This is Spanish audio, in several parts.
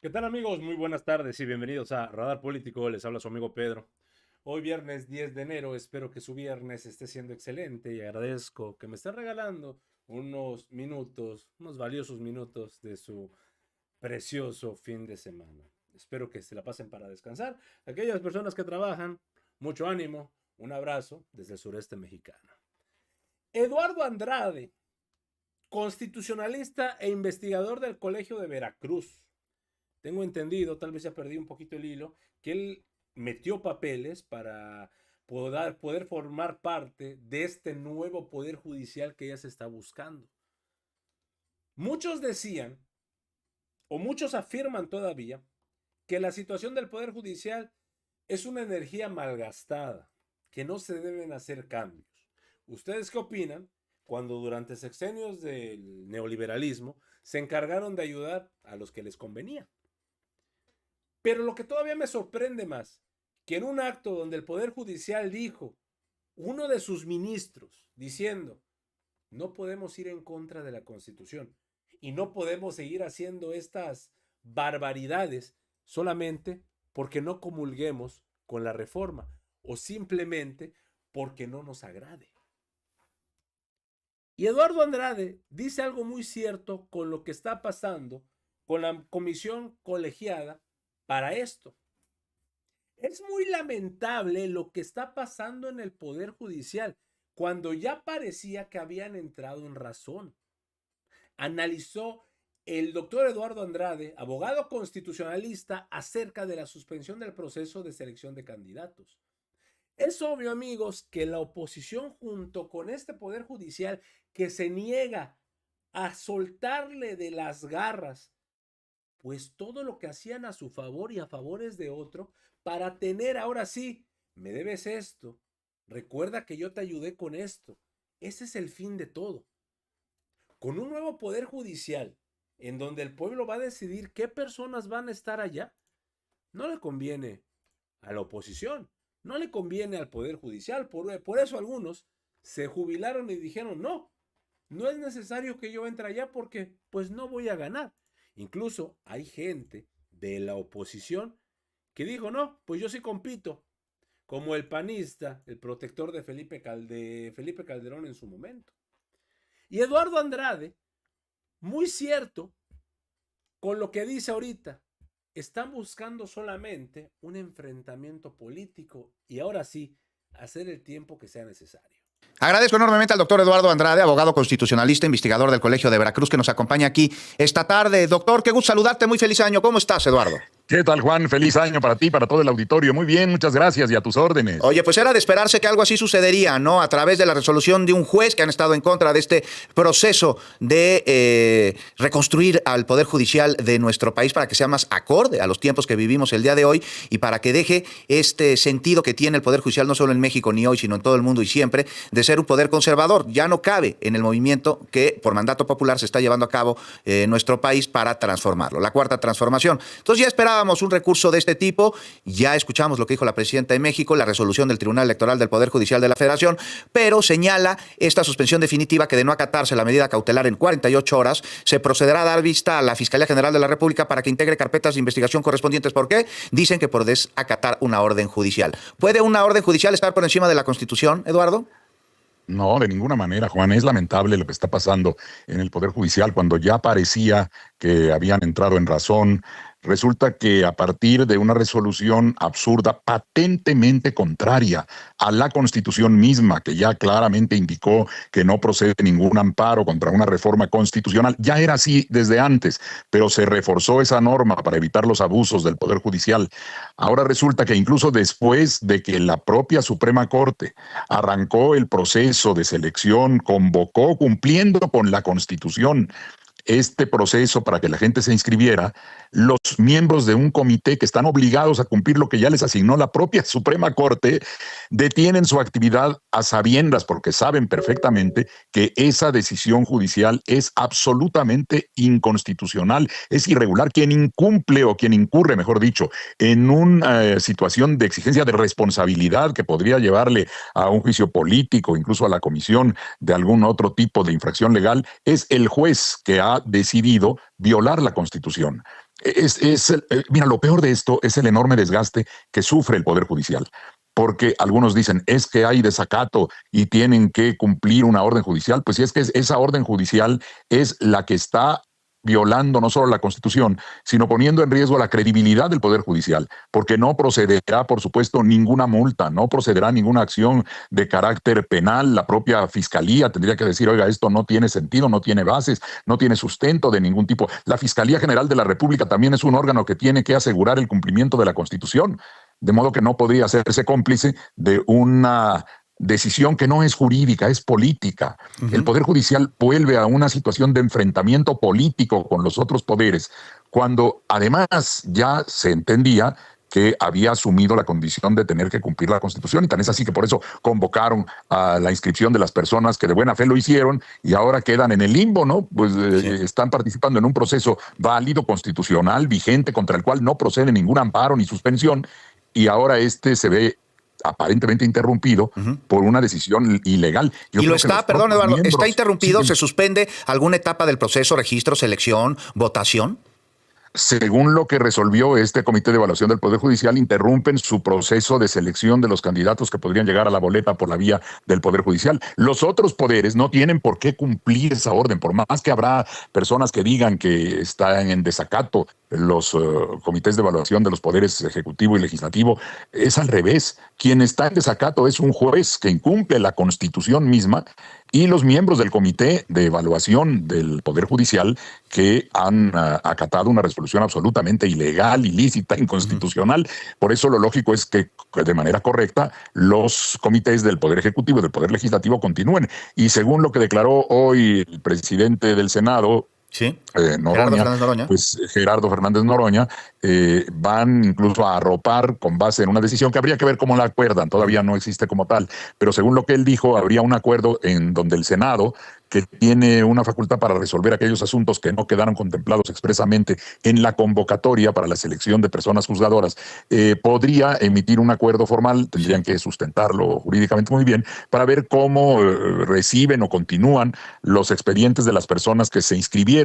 ¿Qué tal amigos? Muy buenas tardes y bienvenidos a Radar Político. Les habla su amigo Pedro. Hoy viernes 10 de enero, espero que su viernes esté siendo excelente y agradezco que me estén regalando unos minutos, unos valiosos minutos de su precioso fin de semana. Espero que se la pasen para descansar. Aquellas personas que trabajan, mucho ánimo, un abrazo desde el sureste mexicano. Eduardo Andrade, constitucionalista e investigador del Colegio de Veracruz. Tengo entendido, tal vez ya perdí un poquito el hilo, que él metió papeles para poder formar parte de este nuevo poder judicial que ya se está buscando. Muchos decían, o muchos afirman todavía, que la situación del poder judicial es una energía malgastada, que no se deben hacer cambios. ¿Ustedes qué opinan cuando durante sexenios del neoliberalismo se encargaron de ayudar a los que les convenía? Pero lo que todavía me sorprende más, que en un acto donde el Poder Judicial dijo, uno de sus ministros, diciendo, no podemos ir en contra de la Constitución y no podemos seguir haciendo estas barbaridades solamente porque no comulguemos con la reforma o simplemente porque no nos agrade. Y Eduardo Andrade dice algo muy cierto con lo que está pasando con la comisión colegiada para esto. Es muy lamentable lo que está pasando en el Poder Judicial, cuando ya parecía que habían entrado en razón. Analizó el doctor Eduardo Andrade, abogado constitucionalista, acerca de la suspensión del proceso de selección de candidatos. Es obvio, amigos, que la oposición junto con este Poder Judicial que se niega a soltarle de las garras pues todo lo que hacían a su favor y a favores de otro para tener ahora sí, me debes esto, recuerda que yo te ayudé con esto. Ese es el fin de todo. Con un nuevo poder judicial en donde el pueblo va a decidir qué personas van a estar allá, no le conviene a la oposición, no le conviene al poder judicial. Por eso algunos se jubilaron y dijeron, no es necesario que yo entre allá porque pues no voy a ganar. Incluso hay gente de la oposición que dijo, no, pues yo sí compito, como el panista, el protector de Felipe Calderón en su momento. Y Eduardo Andrade, muy cierto con lo que dice ahorita, están buscando solamente un enfrentamiento político y ahora sí, hacer el tiempo que sea necesario. Agradezco enormemente al doctor Eduardo Andrade, abogado constitucionalista, investigador del Colegio de Veracruz, que nos acompaña aquí esta tarde. Doctor, qué gusto saludarte, muy feliz año. ¿Cómo estás, Eduardo? ¿Qué tal, Juan? Feliz año para ti, para todo el auditorio. Muy bien, muchas gracias y a tus órdenes. Oye, pues era de esperarse que algo así sucedería, ¿no? A través de la resolución de un juez que han estado en contra de este proceso de reconstruir al Poder Judicial de nuestro país para que sea más acorde a los tiempos que vivimos el día de hoy y para que deje este sentido que tiene el Poder Judicial no solo en México ni hoy, sino en todo el mundo y siempre, de ser un poder conservador. Ya no cabe en el movimiento que por mandato popular se está llevando a cabo en nuestro país para transformarlo, la cuarta transformación. Entonces ya esperábamos un recurso de este tipo, ya escuchamos lo que dijo la presidenta de México, la resolución del Tribunal Electoral del Poder Judicial de la Federación, pero señala esta suspensión definitiva que de no acatarse la medida cautelar en 48 horas, se procederá a dar vista a la Fiscalía General de la República para que integre carpetas de investigación correspondientes. ¿Por qué? Dicen que por desacatar una orden judicial. ¿Puede una orden judicial estar por encima de la Constitución, Eduardo? No, de ninguna manera, Juan. Es lamentable lo que está pasando en el Poder Judicial cuando ya parecía que habían entrado en razón. Resulta que a partir de una resolución absurda, patentemente contraria a la Constitución misma, que ya claramente indicó que no procede ningún amparo contra una reforma constitucional, ya era así desde antes, pero se reforzó esa norma para evitar los abusos del Poder Judicial. Ahora resulta que incluso después de que la propia Suprema Corte arrancó el proceso de selección, convocó, cumpliendo con la Constitución, este proceso para que la gente se inscribiera, los miembros de un comité que están obligados a cumplir lo que ya les asignó la propia Suprema Corte, detienen su actividad a sabiendas porque saben perfectamente que esa decisión judicial es absolutamente inconstitucional, es irregular. Quien incumple o quien incurre, mejor dicho, en una situación de exigencia de responsabilidad que podría llevarle a un juicio político, incluso a la comisión de algún otro tipo de infracción legal, es el juez que ha decidido violar la Constitución. Mira, lo peor de esto es el enorme desgaste que sufre el Poder Judicial. Porque algunos dicen, es que hay desacato y tienen que cumplir una orden judicial. Pues si es que esa orden judicial es la que está violando no solo la Constitución, sino poniendo en riesgo la credibilidad del Poder Judicial, porque no procederá, por supuesto, ninguna multa, no procederá ninguna acción de carácter penal. La propia Fiscalía tendría que decir, oiga, esto no tiene sentido, no tiene bases, no tiene sustento de ningún tipo. La Fiscalía General de la República también es un órgano que tiene que asegurar el cumplimiento de la Constitución, de modo que no podría hacerse cómplice de una decisión que no es jurídica, es política. El Poder Judicial vuelve a una situación de enfrentamiento político con los otros poderes, cuando además ya se entendía que había asumido la condición de tener que cumplir la Constitución, y tan es así que por eso convocaron a la inscripción de las personas que de buena fe lo hicieron y ahora quedan en el limbo, ¿no? Pues están participando en un proceso válido, constitucional, vigente, contra el cual no procede ningún amparo ni suspensión, y ahora se ve aparentemente interrumpido por una decisión ilegal. Y lo está, perdón, Eduardo, ¿está interrumpido? Sí. ¿Se suspende alguna etapa del proceso, registro, selección, votación? Según lo que resolvió este Comité de Evaluación del Poder Judicial, interrumpen su proceso de selección de los candidatos que podrían llegar a la boleta por la vía del Poder Judicial. Los otros poderes no tienen por qué cumplir esa orden, por más que habrá personas que digan que están en desacato los comités de evaluación de los poderes ejecutivo y legislativo. Es al revés. Quien está en desacato es un juez que incumple la Constitución misma, y los miembros del Comité de Evaluación del Poder Judicial, que han acatado una resolución absolutamente ilegal, ilícita, inconstitucional. Por eso lo lógico es que de manera correcta los comités del Poder Ejecutivo y del Poder Legislativo continúen. Y según lo que declaró hoy el presidente del Senado, Sí, Noroña, pues Gerardo Fernández Noroña, van incluso a arropar con base en una decisión que habría que ver cómo la acuerdan, todavía no existe como tal, pero según lo que él dijo, habría un acuerdo en donde el Senado, que tiene una facultad para resolver aquellos asuntos que no quedaron contemplados expresamente en la convocatoria para la selección de personas juzgadoras, podría emitir un acuerdo formal, tendrían que sustentarlo jurídicamente muy bien, para ver cómo reciben o continúan los expedientes de las personas que se inscribieron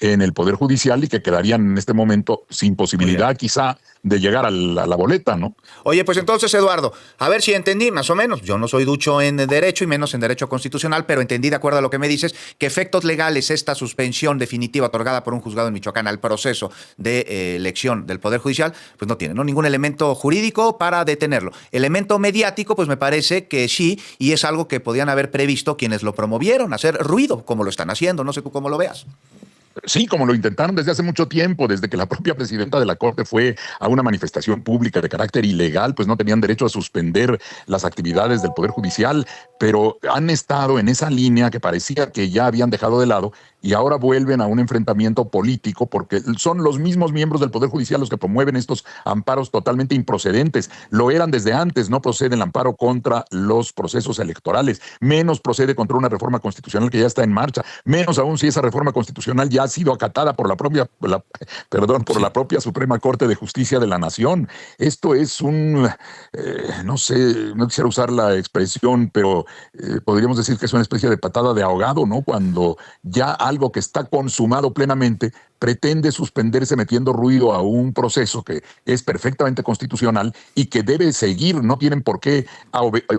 en el Poder Judicial y que quedarían en este momento sin posibilidad quizá de llegar a la boleta, ¿no? Oye, pues entonces, Eduardo, a ver si entendí más o menos. Yo no soy ducho en derecho y menos en derecho constitucional, pero entendí, de acuerdo a lo que me dices, que efectos legales esta suspensión definitiva otorgada por un juzgado en Michoacán al proceso de elección del Poder Judicial, pues no tiene, ¿no?, ningún elemento jurídico para detenerlo. Elemento mediático, pues me parece que sí, y es algo que podían haber previsto quienes lo promovieron, hacer ruido, como lo están haciendo. No sé tú cómo lo veas. Sí, como lo intentaron desde hace mucho tiempo, desde que la propia presidenta de la Corte fue a una manifestación pública de carácter ilegal, pues no tenían derecho a suspender las actividades del Poder Judicial, pero han estado en esa línea que parecía que ya habían dejado de lado, y ahora vuelven a un enfrentamiento político porque son los mismos miembros del Poder Judicial los que promueven estos amparos totalmente improcedentes. Lo eran desde antes, no procede el amparo contra los procesos electorales, menos procede contra una reforma constitucional que ya está en marcha, menos aún si esa reforma constitucional ya ha sido acatada por la propia Suprema Corte de Justicia de la Nación. Esto es no sé, no quisiera usar la expresión, pero podríamos decir que es una especie de patada de ahogado, ¿no? Cuando ya algo que está consumado plenamente pretende suspenderse metiendo ruido a un proceso que es perfectamente constitucional y que debe seguir. No tienen por qué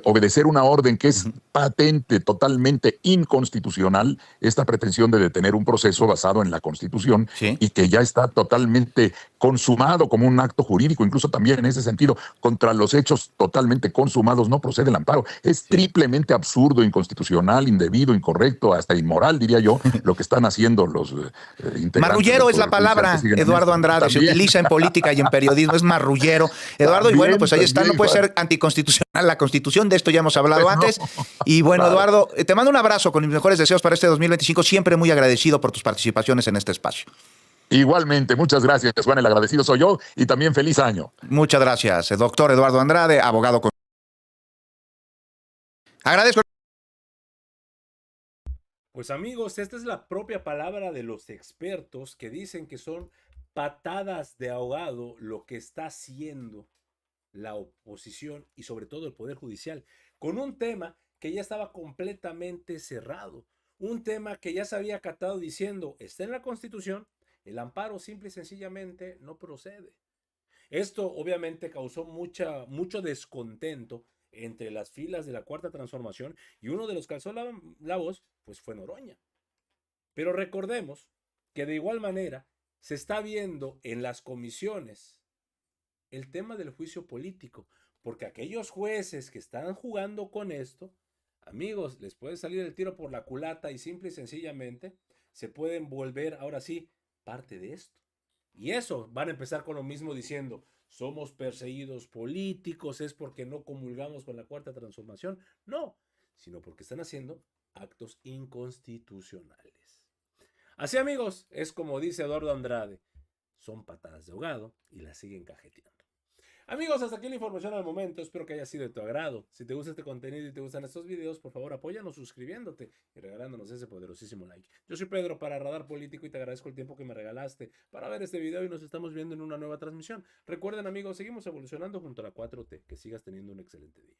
obedecer una orden que es patente, totalmente inconstitucional, esta pretensión de detener un proceso basado en la Constitución, Sí. y que ya está totalmente consumado como un acto jurídico. Incluso también en ese sentido, contra los hechos totalmente consumados no procede el amparo. Es triplemente absurdo, inconstitucional, indebido, incorrecto, hasta inmoral, diría yo, lo que están haciendo los integrantes. Marrullero es la palabra, Eduardo Andrade, también se utiliza en política y en periodismo, es marrullero. Eduardo, también, y bueno, pues ahí está, no puede ser anticonstitucional la Constitución, de esto ya hemos hablado pues antes. Y bueno, claro. Eduardo, te mando un abrazo con mis mejores deseos para este 2025, siempre muy agradecido por tus participaciones en este espacio. Igualmente, muchas gracias, Juan, el agradecido soy yo, y también feliz año. Muchas gracias, doctor Eduardo Andrade, abogado. Agradezco. Pues amigos, esta es la propia palabra de los expertos que dicen que son patadas de ahogado lo que está haciendo la oposición y sobre todo el Poder Judicial con un tema que ya estaba completamente cerrado, un tema que ya se había acatado diciendo está en la Constitución, El amparo simple y sencillamente no procede. Esto obviamente causó mucho descontento entre las filas de la Cuarta Transformación y uno de los que alzó la voz pues fue Noroña. Pero recordemos que de igual manera se está viendo en las comisiones el tema del juicio político, porque aquellos jueces que están jugando con esto, amigos, les puede salir el tiro por la culata y simple y sencillamente se pueden volver ahora sí parte de esto. Y eso, van a empezar con lo mismo diciendo, somos perseguidos políticos, es porque no comulgamos con la Cuarta Transformación. No, sino porque están haciendo actos inconstitucionales. Así, amigos, es como dice Eduardo Andrade, son patadas de ahogado y las siguen cajeteando. Amigos, hasta aquí la información al momento. Espero que haya sido de tu agrado. Si te gusta este contenido y te gustan estos videos, por favor apóyanos suscribiéndote y regalándonos ese poderosísimo like. Yo soy Pedro para Radar Político y te agradezco el tiempo que me regalaste para ver este video y nos estamos viendo en una nueva transmisión. Recuerden, amigos, seguimos evolucionando junto a la 4T. Que sigas teniendo un excelente día.